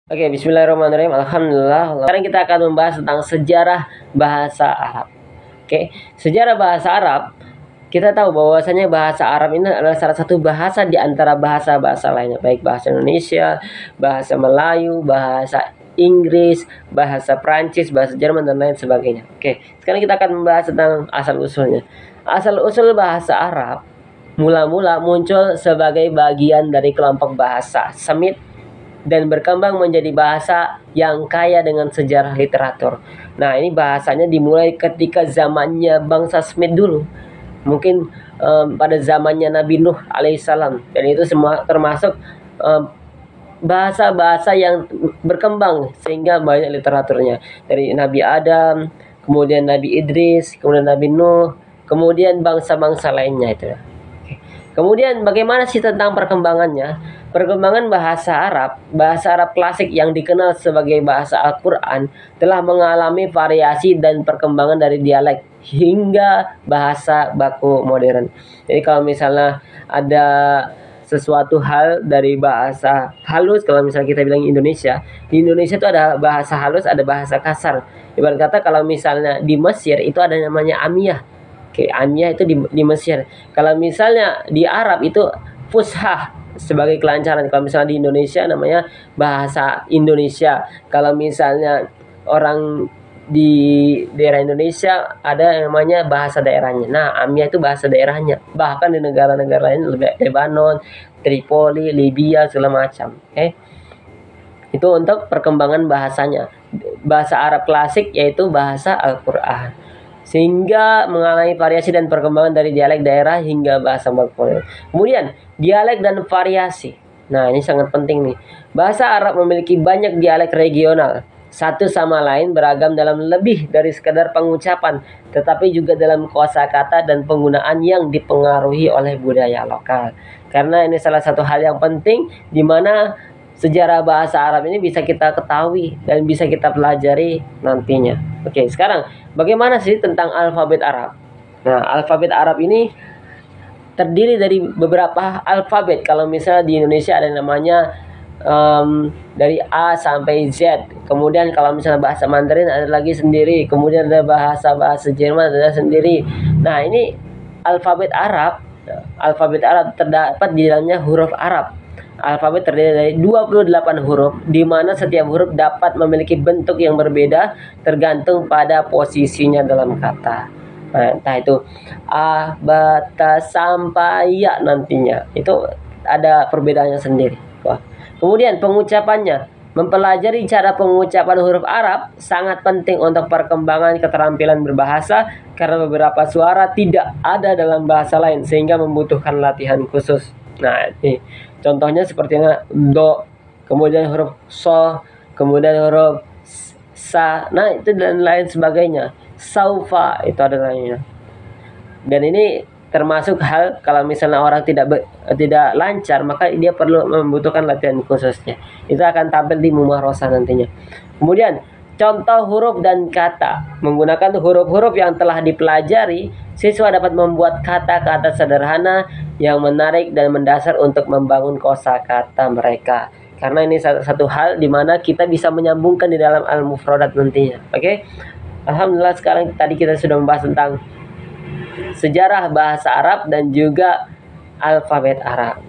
Oke, bismillahirrahmanirrahim. Alhamdulillah. Sekarang kita akan membahas tentang sejarah bahasa Arab. Oke, sejarah bahasa Arab. Kita tahu bahwasanya bahasa Arab ini adalah salah satu bahasa di antara bahasa-bahasa lainnya, baik bahasa Indonesia, bahasa Melayu, bahasa Inggris, bahasa Prancis, bahasa Jerman, dan lain sebagainya. Oke, sekarang kita akan membahas tentang asal-usulnya. Asal-usul bahasa Arab mula-mula muncul sebagai bagian dari kelompok bahasa Semit dan berkembang menjadi bahasa yang kaya dengan sejarah literatur. Nah, ini bahasanya dimulai ketika zamannya bangsa Semit dulu. Mungkin pada zamannya Nabi Nuh alaihissalam. Dan itu semua termasuk bahasa-bahasa yang berkembang sehingga banyak literaturnya. Dari Nabi Adam, kemudian Nabi Idris, kemudian Nabi Nuh, kemudian bangsa-bangsa lainnya itu. Kemudian bagaimana sih tentang perkembangannya? Perkembangan bahasa Arab klasik yang dikenal sebagai bahasa Al-Quran telah mengalami variasi dan perkembangan dari dialek hingga bahasa baku modern. Jadi kalau misalnya ada sesuatu hal dari bahasa halus, kalau misalnya kita bilang Indonesia, di Indonesia itu ada bahasa halus, ada bahasa kasar. Ibarat kata kalau misalnya di Mesir itu ada namanya Amiyah. Oke, Amiyah itu di Mesir. Kalau misalnya di Arab itu Fushah sebagai kelancaran. Kalau misalnya di Indonesia namanya bahasa Indonesia. Kalau misalnya orang di daerah Indonesia ada yang namanya bahasa daerahnya. Nah, Amiyah itu bahasa daerahnya. Bahkan di negara-negara lain, Lebanon, Tripoli, Libya, segala macam. Oke. Itu untuk perkembangan bahasanya. Bahasa Arab klasik yaitu bahasa Al-Quran, sehingga mengalami variasi dan perkembangan dari dialek daerah hingga bahasa baku. Kemudian dialek dan variasi. Nah, ini sangat penting nih. Bahasa Arab memiliki banyak dialek regional, satu sama lain beragam dalam lebih dari sekadar pengucapan, tetapi juga dalam kosakata dan penggunaan yang dipengaruhi oleh budaya lokal. Karena ini salah satu hal yang penting di mana sejarah bahasa Arab ini bisa kita ketahui dan bisa kita pelajari nantinya. Oke, sekarang bagaimana sih tentang alfabet Arab? Nah, alfabet Arab ini terdiri dari beberapa alfabet. Kalau misalnya di Indonesia ada namanya dari A sampai Z. Kemudian kalau misalnya bahasa Mandarin ada lagi sendiri. Kemudian ada bahasa Jerman ada sendiri. Nah, ini alfabet Arab. Alfabet Arab terdapat di dalamnya huruf Arab. Alfabet terdiri dari 28 huruf, di mana setiap huruf dapat memiliki bentuk yang berbeda tergantung pada posisinya dalam kata. Nah, entah itu A, ba, ta, sampai ya nantinya. Itu ada perbedaannya sendiri. Wah. Kemudian pengucapannya. Mempelajari cara pengucapan huruf Arab sangat penting untuk perkembangan keterampilan berbahasa karena beberapa suara tidak ada dalam bahasa lain sehingga membutuhkan latihan khusus. Nah, ini contohnya sepertinya do, kemudian huruf so, kemudian huruf sa, nah itu dan lain sebagainya. Saufa itu ada lainnya. Dan ini termasuk hal kalau misalnya orang tidak lancar, maka dia perlu membutuhkan latihan khususnya. Itu akan tampil di mumarosa nantinya. Kemudian contoh huruf dan kata. Menggunakan huruf-huruf yang telah dipelajari, siswa dapat membuat kata-kata sederhana yang menarik dan mendasar untuk membangun kosakata mereka. Karena ini satu hal di mana kita bisa menyambungkan di dalam al-mufradat nantinya. Oke? Alhamdulillah, sekarang tadi kita sudah membahas tentang sejarah bahasa Arab dan juga alfabet Arab.